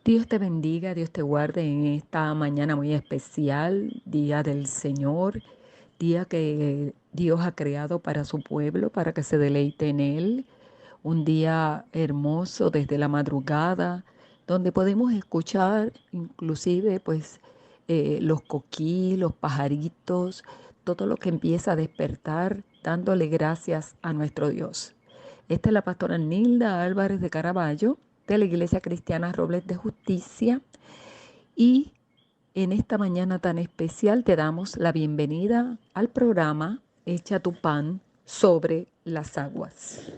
Dios te bendiga, Dios te guarde en esta mañana muy especial, Día del Señor, día que Dios ha creado para su pueblo, para que se deleite en él. Un día hermoso desde la madrugada, donde podemos escuchar inclusive los coquí, los pajaritos, todo lo que empieza a despertar, dándole gracias a nuestro Dios. Esta es la pastora Nilda Álvarez de Caraballo, de la Iglesia Cristiana Robles de Justicia, y en esta mañana tan especial te damos la bienvenida al programa Echa tu pan sobre las aguas.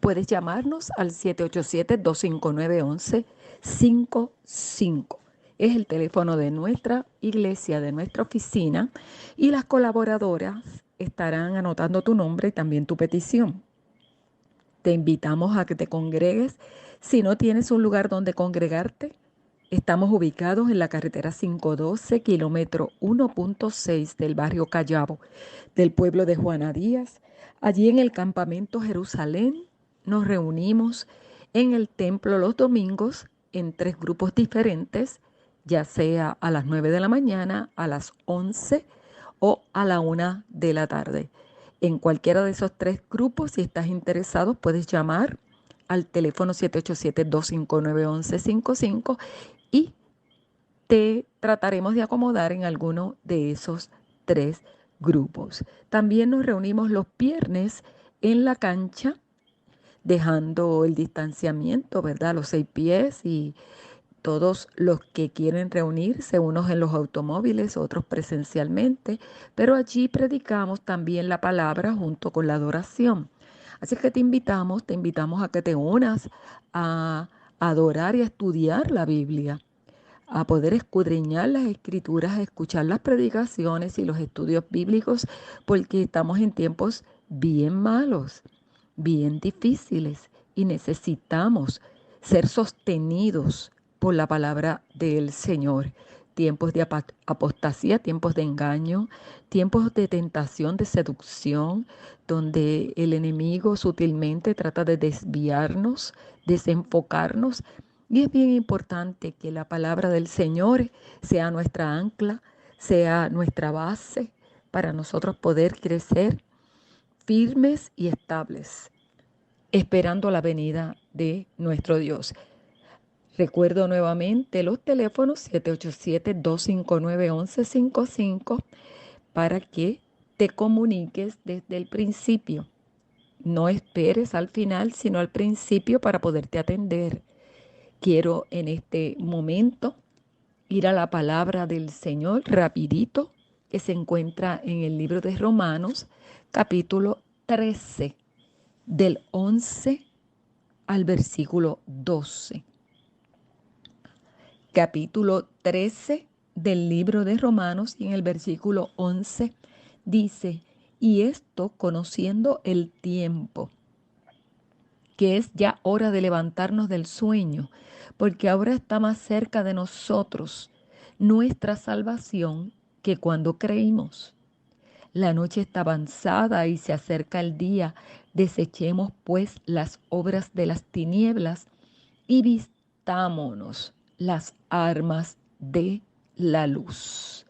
Puedes llamarnos al 787-259-1155. Es el teléfono de nuestra iglesia, de nuestra oficina, y las colaboradoras estarán anotando tu nombre y también tu petición. Te invitamos a que te congregues. Si no tienes un lugar donde congregarte, estamos ubicados en la carretera 512, kilómetro 1.6 del barrio Callabo, del pueblo de Juana Díaz. Allí en el campamento Jerusalén nos reunimos en el templo los domingos en 3 grupos diferentes, ya sea a las 9 de la mañana, a las 11 o a la 1 de la tarde. En cualquiera de esos 3 grupos, si estás interesado, puedes llamar al teléfono 787-259-1155 y te trataremos de acomodar en alguno de esos 3 grupos. También nos reunimos los viernes en la cancha, dejando el distanciamiento, ¿verdad? Los 6 pies, y todos los que quieren reunirse, unos en los automóviles, otros presencialmente, pero allí predicamos también la palabra junto con la adoración. Así que te invitamos a que te unas a adorar y a estudiar la Biblia, a poder escudriñar las escrituras, a escuchar las predicaciones y los estudios bíblicos, porque estamos en tiempos bien malos, bien difíciles, y necesitamos ser sostenidos por la palabra del Señor. Tiempos de apostasía, tiempos de engaño, tiempos de tentación, de seducción, donde el enemigo sutilmente trata de desviarnos, desenfocarnos. Y es bien importante que la palabra del Señor sea nuestra ancla, sea nuestra base para nosotros poder crecer firmes y estables, esperando la venida de nuestro Dios. Recuerdo nuevamente los teléfonos 787-259-1155 para que te comuniques desde el principio. No esperes al final, sino al principio para poderte atender. Quiero en este momento ir a la palabra del Señor rapidito, que se encuentra en el libro de Romanos, capítulo 13, del 11 al versículo 12. Capítulo 13 del libro de Romanos, y en el versículo 11 dice: y esto conociendo el tiempo, que es ya hora de levantarnos del sueño, porque ahora está más cerca de nosotros nuestra salvación que cuando creímos. La noche está avanzada y se acerca el día. Desechemos pues las obras de las tinieblas y vistámonos las armas de la luz.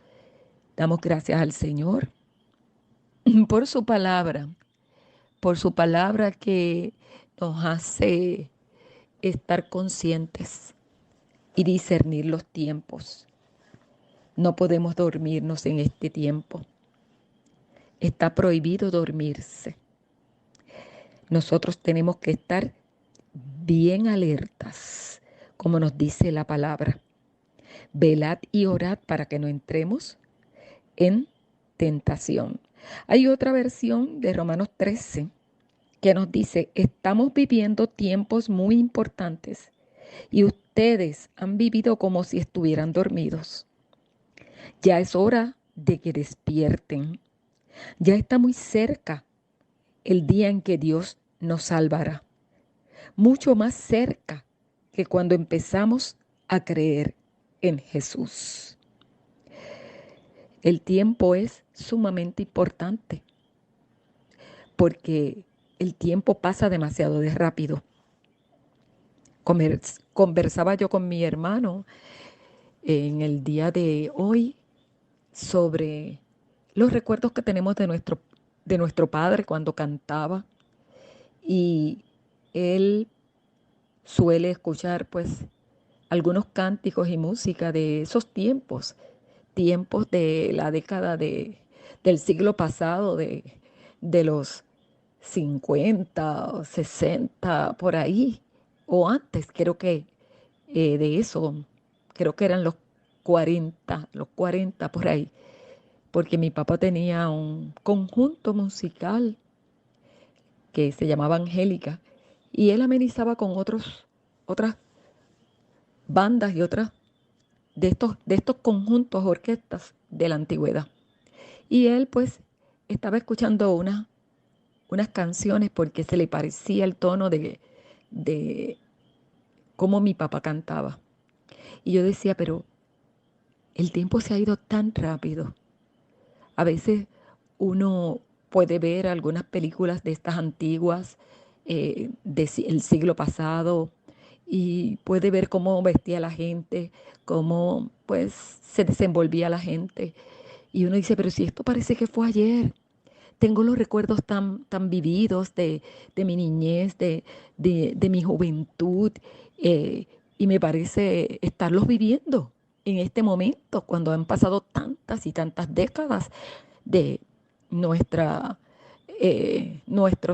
Damos gracias al Señor por por su palabra que nos hace estar conscientes y discernir los tiempos. No podemos dormirnos en este tiempo. Está prohibido dormirse. Nosotros tenemos que estar bien alertas, como nos dice la palabra. Velad y orad para que no entremos en tentación. Hay otra versión de Romanos 13 que nos dice: estamos viviendo tiempos muy importantes y ustedes han vivido como si estuvieran dormidos. Ya es hora de que despierten. Ya está muy cerca el día en que Dios nos salvará. Mucho más cerca que cuando empezamos a creer en Jesús. El tiempo es sumamente importante porque el tiempo pasa demasiado de rápido. conversaba yo con mi hermano en el día de hoy sobre los recuerdos que tenemos de nuestro padre cuando cantaba y él suele escuchar pues algunos cánticos y música de esos tiempos, tiempos de la década del siglo pasado, de los 50 o 60 por ahí, o antes, creo que de eso, creo que eran los 40 por ahí, porque mi papá tenía un conjunto musical que se llamaba Angélica y él amenizaba con otras bandas y otras de estos conjuntos, orquestas de la antigüedad. Y él pues estaba escuchando unas canciones porque se le parecía el tono de cómo mi papá cantaba. Y yo decía, pero el tiempo se ha ido tan rápido. A veces uno puede ver algunas películas de estas antiguas, del siglo pasado, y puede ver cómo vestía la gente, cómo pues se desenvolvía la gente. Y uno dice, pero si esto parece que fue ayer, tengo los recuerdos tan vividos de mi niñez, de mi juventud, y me parece estarlos viviendo en este momento, cuando han pasado tantas y tantas décadas de nuestros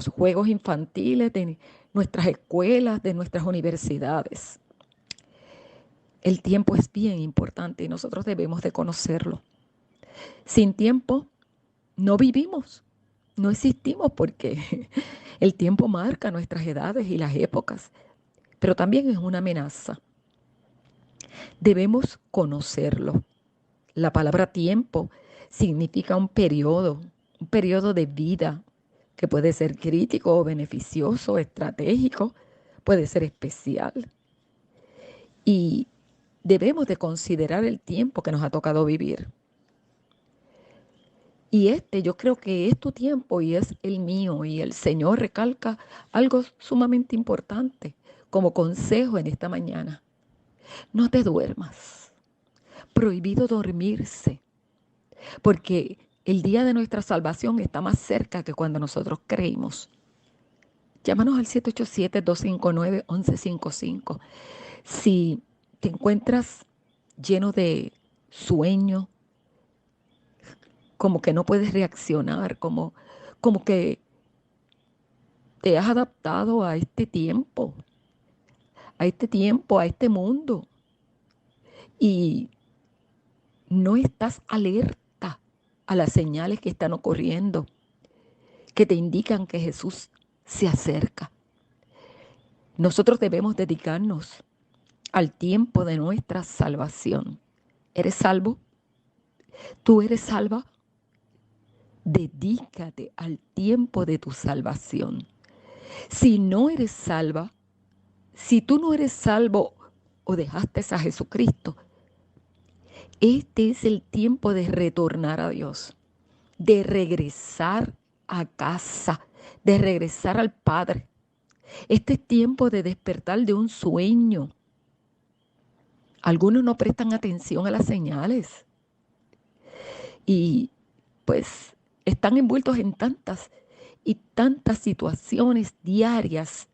juegos infantiles, de nuestras escuelas, de nuestras universidades. El tiempo es bien importante y nosotros debemos de conocerlo. Sin tiempo no vivimos, no existimos porque el tiempo marca nuestras edades y las épocas, pero también es una amenaza. Debemos conocerlo. La palabra tiempo significa un periodo de vida que puede ser crítico o beneficioso, estratégico, puede ser especial. Y debemos de considerar el tiempo que nos ha tocado vivir. Y yo creo que es tu tiempo y es el mío. Y el Señor recalca algo sumamente importante como consejo en esta mañana. No te duermas. Prohibido dormirse. Porque el día de nuestra salvación está más cerca que cuando nosotros creímos. Llámanos al 787-259-1155. Si te encuentras lleno de sueño, como que no puedes reaccionar, como que te has adaptado a este tiempo, a este mundo, y no estás alerta a las señales que están ocurriendo, que te indican que Jesús se acerca. Nosotros debemos dedicarnos al tiempo de nuestra salvación. ¿Eres salvo? ¿Tú eres salva? Dedícate al tiempo de tu salvación. Si no eres salva, si tú no eres salvo o dejaste a Jesucristo, este es el tiempo de retornar a Dios, de regresar a casa, de regresar al Padre. Este es tiempo de despertar de un sueño. Algunos no prestan atención a las señales y pues están envueltos en tantas y tantas situaciones diarias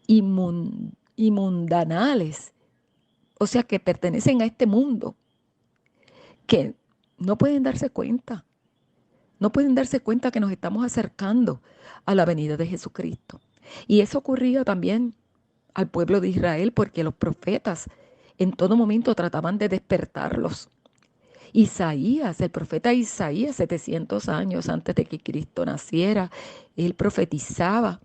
y mundanales, o sea, que pertenecen a este mundo, que no pueden darse cuenta, que nos estamos acercando a la venida de Jesucristo. Y eso ocurría también al pueblo de Israel, porque los profetas en todo momento trataban de despertarlos. El profeta Isaías, 700 años antes de que Cristo naciera, él profetizaba.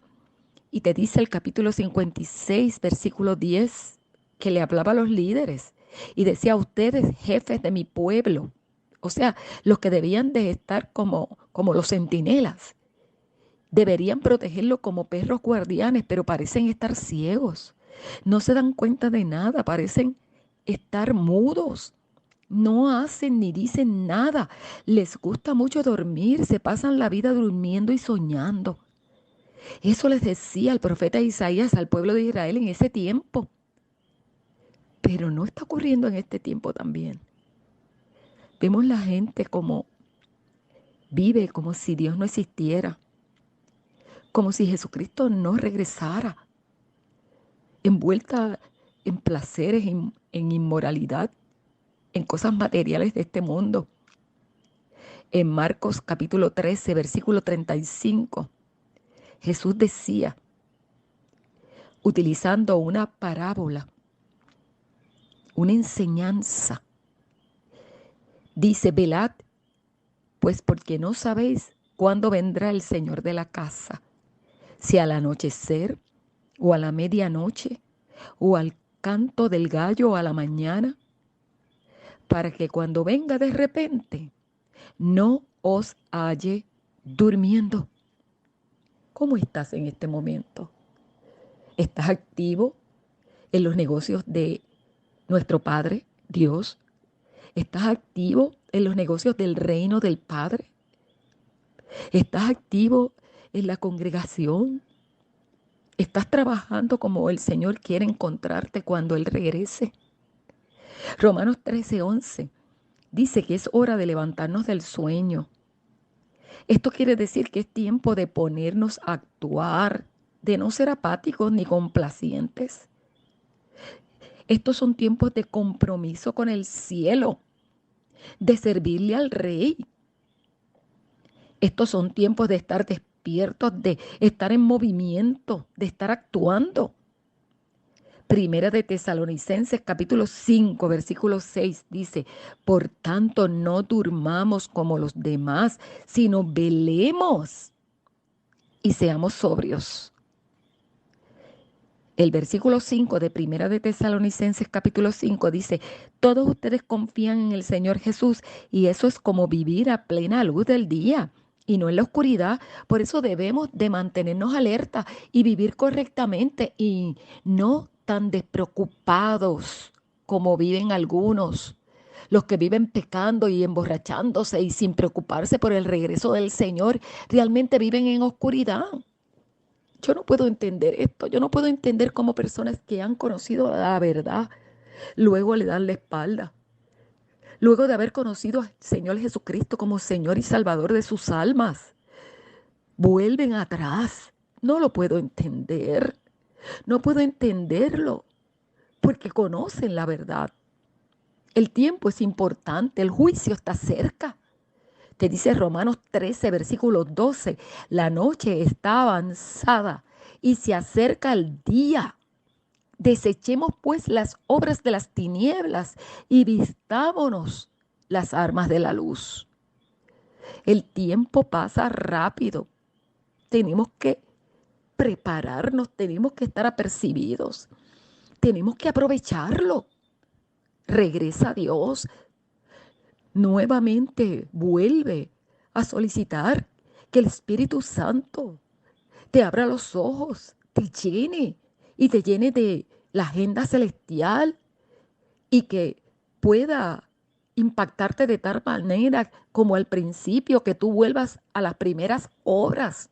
Y te dice el capítulo 56, versículo 10, que le hablaba a los líderes y decía: ustedes, jefes de mi pueblo, o sea, los que debían de estar como los centinelas, deberían protegerlo como perros guardianes, pero parecen estar ciegos. No se dan cuenta de nada, parecen estar mudos. No hacen ni dicen nada. Les gusta mucho dormir, se pasan la vida durmiendo y soñando. Eso les decía el profeta Isaías al pueblo de Israel en ese tiempo. Pero no está ocurriendo en este tiempo también. Vemos la gente como vive como si Dios no existiera, como si Jesucristo no regresara, envuelta en placeres, en inmoralidad, en cosas materiales de este mundo. En Marcos capítulo 13, versículo 35, Jesús decía, utilizando una parábola, una enseñanza, dice, velad, pues porque no sabéis cuándo vendrá el Señor de la casa, si al anochecer, o a la medianoche, o al canto del gallo o a la mañana, para que cuando venga de repente, no os halle durmiendo. ¿Cómo estás en este momento? ¿Estás activo en los negocios de nuestro Padre, Dios? ¿Estás activo en los negocios del reino del Padre? ¿Estás activo en la congregación? ¿Estás trabajando como el Señor quiere encontrarte cuando Él regrese? Romanos 13:11 dice que es hora de levantarnos del sueño. Esto quiere decir que es tiempo de ponernos a actuar, de no ser apáticos ni complacientes. Estos son tiempos de compromiso con el cielo, de servirle al Rey. Estos son tiempos de estar despiertos, de estar en movimiento, de estar actuando. Primera de Tesalonicenses capítulo 5, versículo 6 dice, por tanto no durmamos como los demás, sino velemos y seamos sobrios. El versículo 5 de Primera de Tesalonicenses capítulo 5 dice, todos ustedes confían en el Señor Jesús y eso es como vivir a plena luz del día y no en la oscuridad. Por eso debemos de mantenernos alerta y vivir correctamente y no tan despreocupados como viven algunos. Los que viven pecando y emborrachándose y sin preocuparse por el regreso del Señor, realmente viven en oscuridad. Yo no puedo entender esto. Yo no puedo entender cómo personas que han conocido la verdad luego le dan la espalda. Luego de haber conocido al Señor Jesucristo como Señor y Salvador de sus almas, vuelven atrás. No lo puedo entender. No puedo entenderlo porque conocen la verdad. El tiempo es importante. El juicio está cerca. Te dice Romanos 13, versículo 12, la noche está avanzada y se acerca el día. Desechemos pues las obras de las tinieblas y vistámonos las armas de la luz. El tiempo pasa rápido. Tenemos que prepararnos, tenemos que estar apercibidos, tenemos que aprovecharlo. Regresa Dios. Nuevamente vuelve a solicitar que el Espíritu Santo te abra los ojos, te llene y te llene de la agenda celestial y que pueda impactarte de tal manera como al principio, que tú vuelvas a las primeras obras.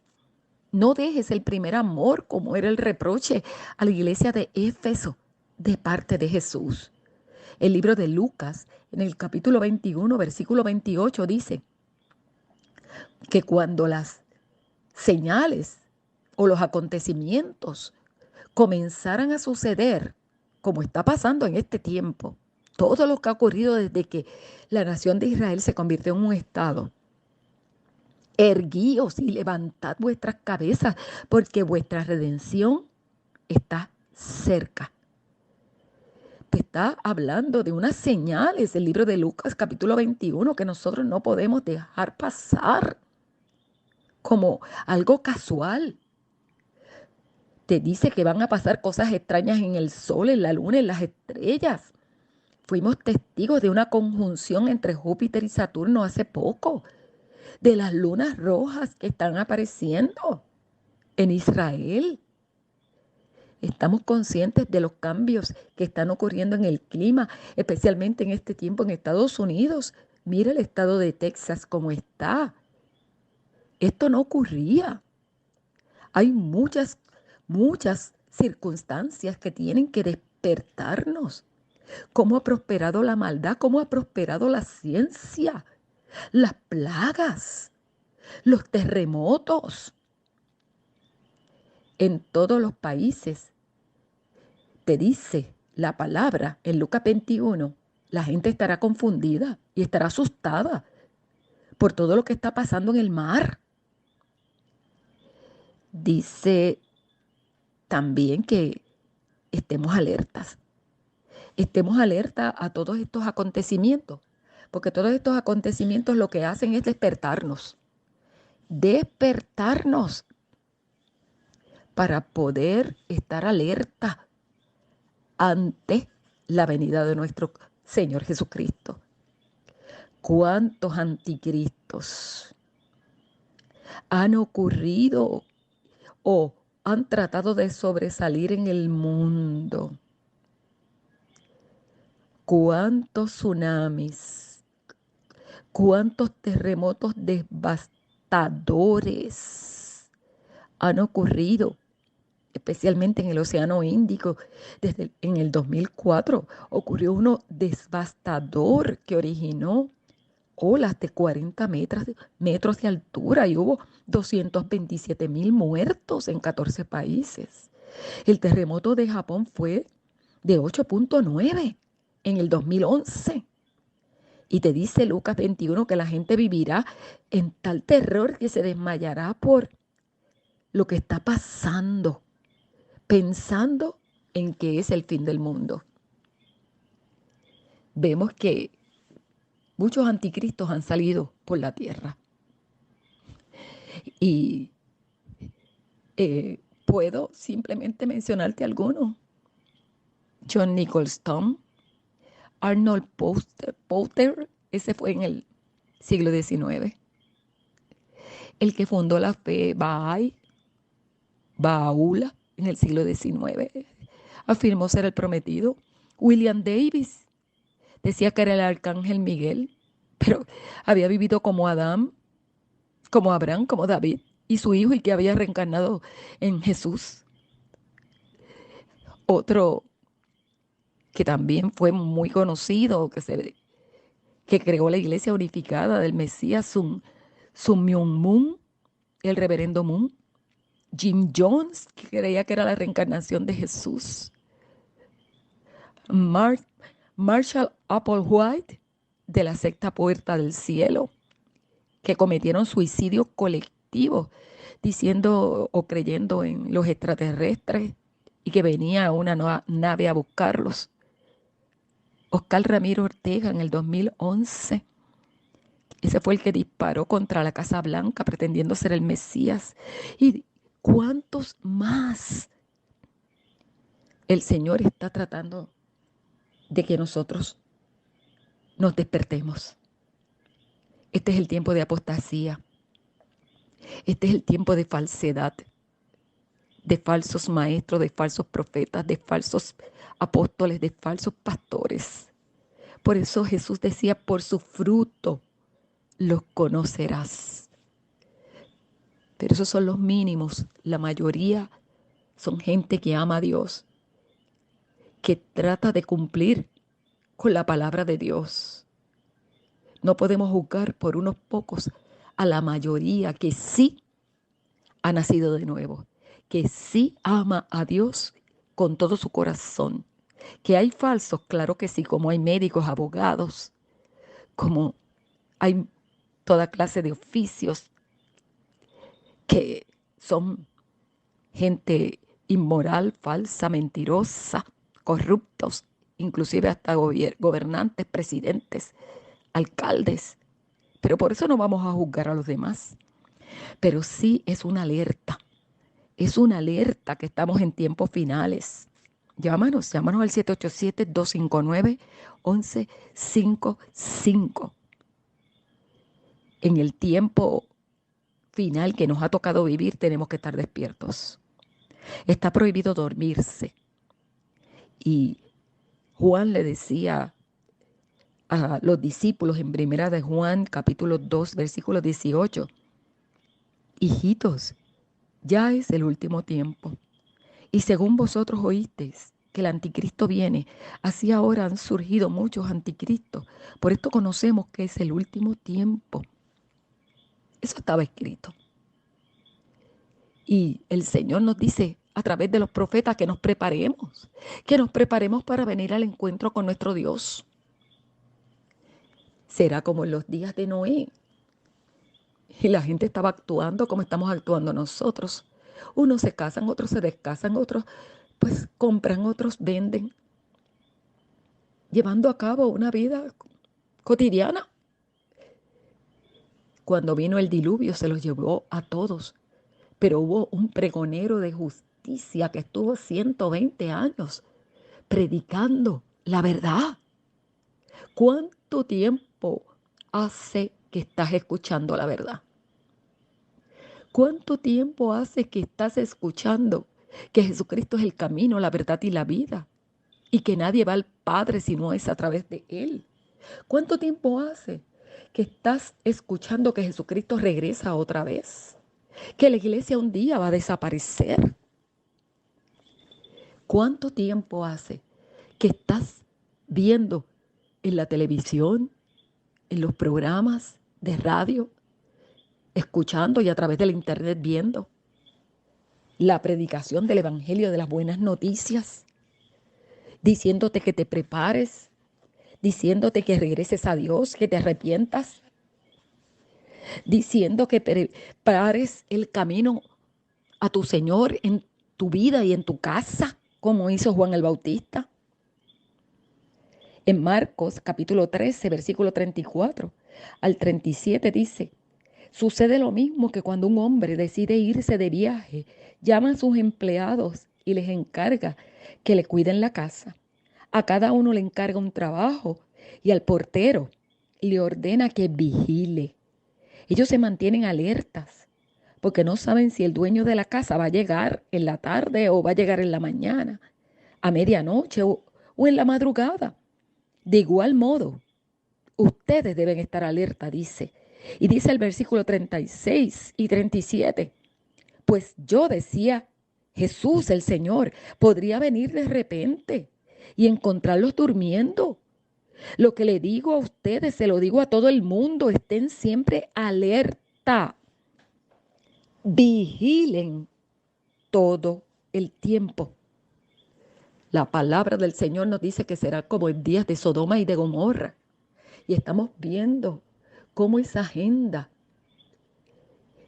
No dejes el primer amor, como era el reproche a la iglesia de Éfeso de parte de Jesús. El libro de Lucas, en el capítulo 21, versículo 28, dice que cuando las señales o los acontecimientos comenzaran a suceder, como está pasando en este tiempo, todo lo que ha ocurrido desde que la nación de Israel se convirtió en un estado, erguíos y levantad vuestras cabezas, porque vuestra redención está cerca. Te está hablando de unas señales, el libro de Lucas capítulo 21, que nosotros no podemos dejar pasar como algo casual. Te dice que van a pasar cosas extrañas en el sol, en la luna, en las estrellas. Fuimos testigos de una conjunción entre Júpiter y Saturno hace poco, de las lunas rojas que están apareciendo en Israel. Estamos conscientes de los cambios que están ocurriendo en el clima, especialmente en este tiempo en Estados Unidos. Mira el estado de Texas cómo está. Esto no ocurría. Hay muchas circunstancias que tienen que despertarnos. cómo ha prosperado la maldad, cómo ha prosperado la ciencia, las plagas, los terremotos en todos los países. Te dice la palabra en Lucas 21, la gente estará confundida y estará asustada por todo lo que está pasando en el mar. Dice también que estemos alertas a todos estos acontecimientos, porque todos estos acontecimientos lo que hacen es despertarnos para poder estar alerta ante la venida de nuestro Señor Jesucristo. ¿Cuántos anticristos han ocurrido o han tratado de sobresalir en el mundo? ¿Cuántos tsunamis? ¿Cuántos terremotos devastadores han ocurrido? Especialmente en el Océano Índico. En el 2004 ocurrió uno devastador que originó olas de 40 metros de altura y hubo 227,000 muertos en 14 países. El terremoto de Japón fue de 8.9 en el 2011. Y te dice Lucas 21 que la gente vivirá en tal terror que se desmayará por lo que está pasando, pensando en que es el fin del mundo. Vemos que muchos anticristos han salido por la tierra. Y puedo simplemente mencionarte algunos. John Nicholson, Arnold Porter, ese fue en el siglo XIX. El que fundó la fe Baha'u'llah en el siglo XIX, afirmó ser el prometido. William Davis decía que era el arcángel Miguel, pero había vivido como Adán, como Abraham, como David y su hijo, y que había reencarnado en Jesús. Otro que también fue muy conocido, que creó la iglesia unificada del Mesías, Sun Myung Moon, el reverendo Moon. Jim Jones, que creía que era la reencarnación de Jesús. Marshall Applewhite, de la secta Puerta del Cielo, que cometieron suicidio colectivo, diciendo o creyendo en los extraterrestres y que venía una nave a buscarlos. Oscar Ramiro Ortega en el 2011, ese fue el que disparó contra la Casa Blanca pretendiendo ser el Mesías. Y ¿cuántos más? El Señor está tratando de que nosotros nos despertemos. Este es el tiempo de apostasía. Este es el tiempo de falsedad, de falsos maestros, de falsos profetas, de falsos apóstoles, de falsos pastores. Por eso Jesús decía, por su fruto los conocerás. Pero esos son los mínimos. La mayoría son gente que ama a Dios, que trata de cumplir con la palabra de Dios. No podemos juzgar por unos pocos a la mayoría que sí ha nacido de nuevo, que sí ama a Dios con todo su corazón. Que hay falsos, claro que sí, como hay médicos, abogados, como hay toda clase de oficios que son gente inmoral, falsa, mentirosa, corruptos, inclusive hasta gobernantes, presidentes, alcaldes. Pero por eso no vamos a juzgar a los demás. Pero sí es una alerta que estamos en tiempos finales. Llámanos al 787-259-1155. En el tiempo final que nos ha tocado vivir tenemos que estar despiertos. Está prohibido dormirse. Y Juan le decía a los discípulos en Primera de Juan, capítulo 2, versículo 18, hijitos, ya es el último tiempo. Y según vosotros oísteis que el anticristo viene, así ahora han surgido muchos anticristos. Por esto conocemos que es el último tiempo. Eso estaba escrito. Y el Señor nos dice a través de los profetas que nos preparemos para venir al encuentro con nuestro Dios. Será como en los días de Noé. Y la gente estaba actuando como estamos actuando nosotros. Unos se casan, otros se descasan, otros pues compran, otros venden, llevando a cabo una vida cotidiana. Cuando vino el diluvio se los llevó a todos, pero hubo un pregonero de justicia que estuvo 120 años predicando la verdad. ¿Cuánto tiempo hace que estás escuchando la verdad? ¿Cuánto tiempo hace que estás escuchando que Jesucristo es el camino, la verdad y la vida? Y que nadie va al Padre si no es a través de Él. ¿Cuánto tiempo hace que estás escuchando que Jesucristo regresa otra vez? Que la iglesia un día va a desaparecer. ¿Cuánto tiempo hace que estás viendo en la televisión, en los programas de radio, escuchando y a través del internet viendo la predicación del Evangelio de las buenas noticias, diciéndote que te prepares, diciéndote que regreses a Dios, que te arrepientas, diciendo que prepares el camino a tu Señor en tu vida y en tu casa, como hizo Juan el Bautista? En Marcos capítulo 13, versículo 34 al 37 dice: sucede lo mismo que cuando un hombre decide irse de viaje, llama a sus empleados y les encarga que le cuiden la casa. A cada uno le encarga un trabajo y al portero le ordena que vigile. Ellos se mantienen alertas porque no saben si el dueño de la casa va a llegar en la tarde o va a llegar en la mañana, a medianoche o en la madrugada. De igual modo, ustedes deben estar alerta, dice. Y dice el versículo 36 y 37, pues yo decía, Jesús el Señor podría venir de repente y encontrarlos durmiendo. Lo que le digo a ustedes, se lo digo a todo el mundo, estén siempre alerta. Vigilen todo el tiempo. La palabra del Señor nos dice que será como en días de Sodoma y de Gomorra. Y estamos viendo cómo esa agenda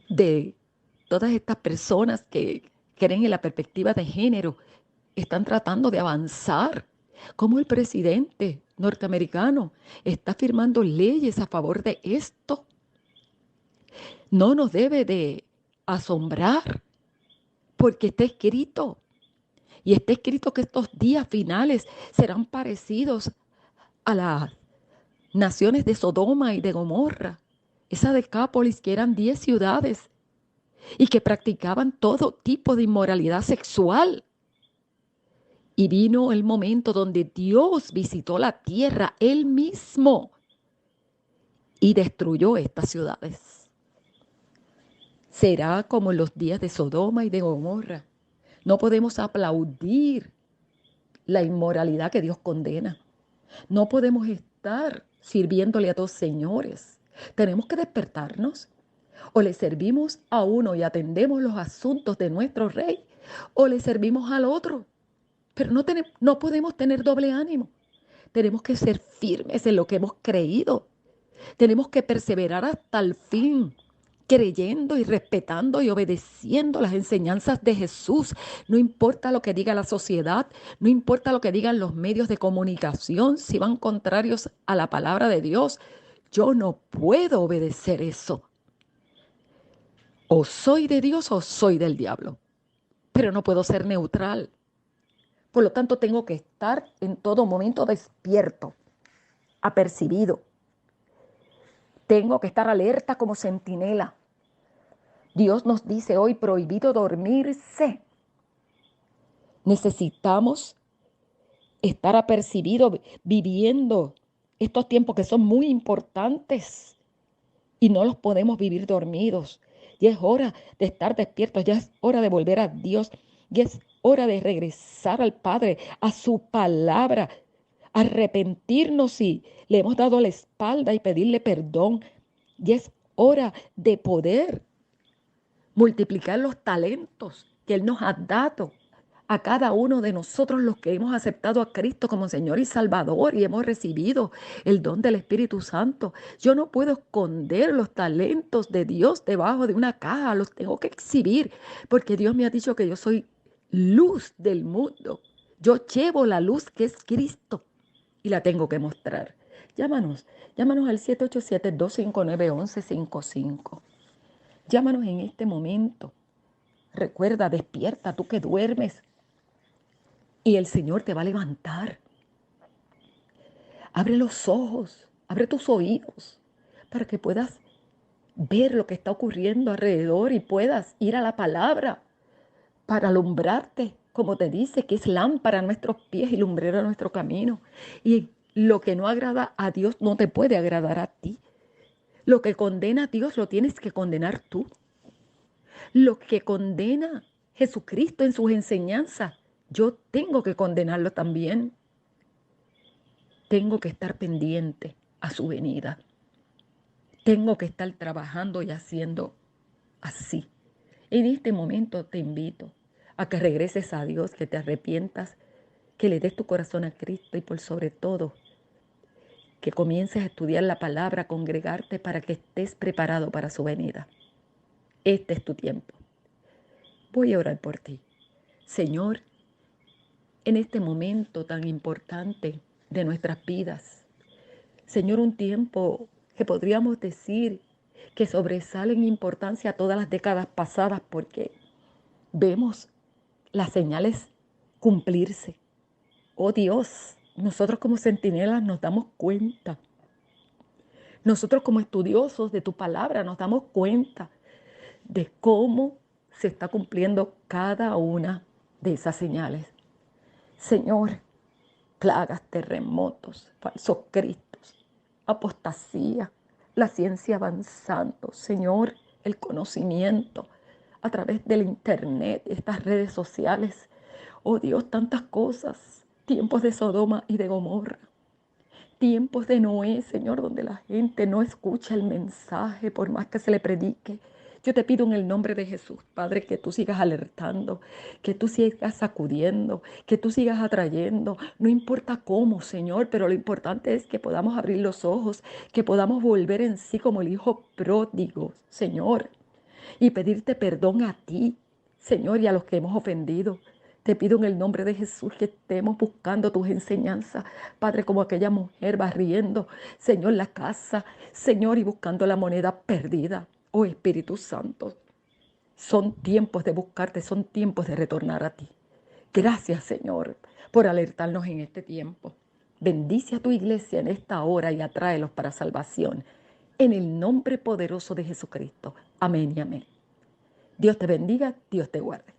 de todas estas personas que creen en la perspectiva de género están tratando de avanzar. Cómo el presidente norteamericano está firmando leyes a favor de esto. No nos debe de asombrar, porque está escrito. Y está escrito que estos días finales serán parecidos a las naciones de Sodoma y de Gomorra, esa Decápolis, que eran 10 ciudades y que practicaban todo tipo de inmoralidad sexual. Y vino el momento donde Dios visitó la tierra Él mismo y destruyó estas ciudades. Será como en los días de Sodoma y de Gomorra. No podemos aplaudir la inmoralidad que Dios condena. No podemos estar sirviéndole a dos señores. Tenemos que despertarnos. O le servimos a uno y atendemos los asuntos de nuestro rey, o le servimos al otro. Pero no podemos tener doble ánimo. Tenemos que ser firmes en lo que hemos creído. Tenemos que perseverar hasta el fin, creyendo y respetando y obedeciendo las enseñanzas de Jesús. No importa lo que diga la sociedad, no importa lo que digan los medios de comunicación, si van contrarios a la palabra de Dios. Yo no puedo obedecer eso. O soy de Dios o soy del diablo, pero no puedo ser neutral. Por lo tanto, tengo que estar en todo momento despierto, apercibido. Tengo que estar alerta como centinela. Dios nos dice hoy: prohibido dormirse. Necesitamos estar apercibidos, viviendo estos tiempos que son muy importantes y no los podemos vivir dormidos. Ya es hora de estar despiertos, ya es hora de volver a Dios, ya es hora de regresar al Padre, a su palabra, arrepentirnos si le hemos dado la espalda y pedirle perdón. Y es hora de poder multiplicar los talentos que Él nos ha dado a cada uno de nosotros, los que hemos aceptado a Cristo como Señor y Salvador y hemos recibido el don del Espíritu Santo. Yo no puedo esconder los talentos de Dios debajo de una caja, los tengo que exhibir, porque Dios me ha dicho que yo soy luz del mundo. Yo llevo la luz que es Cristo y la tengo que mostrar. Llámanos al 787-259-1155. Llámanos en este momento. Recuerda, despierta, tú que duermes, y el Señor te va a levantar. Abre los ojos, abre tus oídos, para que puedas ver lo que está ocurriendo alrededor y puedas ir a la palabra para alumbrarte, como te dice, que es lámpara a nuestros pies y lumbrera a nuestro camino. Y lo que no agrada a Dios no te puede agradar a ti. Lo que condena a Dios lo tienes que condenar tú. Lo que condena Jesucristo en sus enseñanzas, yo tengo que condenarlo también. Tengo que estar pendiente a su venida. Tengo que estar trabajando y haciendo así. En este momento te invito a que regreses a Dios, que te arrepientas, que le des tu corazón a Cristo y por sobre todo, que comiences a estudiar la palabra, a congregarte para que estés preparado para su venida. Este es tu tiempo. Voy a orar por ti. Señor, en este momento tan importante de nuestras vidas, Señor, un tiempo que podríamos decir que sobresale en importancia a todas las décadas pasadas porque vemos las señales cumplirse. Oh Dios, nosotros como centinelas nos damos cuenta. Nosotros como estudiosos de tu palabra nos damos cuenta de cómo se está cumpliendo cada una de esas señales. Señor, plagas, terremotos, falsos cristos, apostasía, la ciencia avanzando, Señor, el conocimiento a través del internet, estas redes sociales. Oh Dios, tantas cosas, tiempos de Sodoma y de Gomorra, tiempos de Noé, Señor, donde la gente no escucha el mensaje por más que se le predique. Yo te pido en el nombre de Jesús, Padre, que tú sigas alertando, que tú sigas sacudiendo, que tú sigas atrayendo. No importa cómo, Señor, pero lo importante es que podamos abrir los ojos, que podamos volver en sí como el hijo pródigo, Señor, y pedirte perdón a ti, Señor, y a los que hemos ofendido. Te pido en el nombre de Jesús que estemos buscando tus enseñanzas, Padre, como aquella mujer barriendo, Señor, la casa, Señor, y buscando la moneda perdida. Oh Espíritu Santo, son tiempos de buscarte, son tiempos de retornar a ti. Gracias, Señor, por alertarnos en este tiempo. Bendice a tu iglesia en esta hora y atráelos para salvación. En el nombre poderoso de Jesucristo. Amén y amén. Dios te bendiga, Dios te guarde.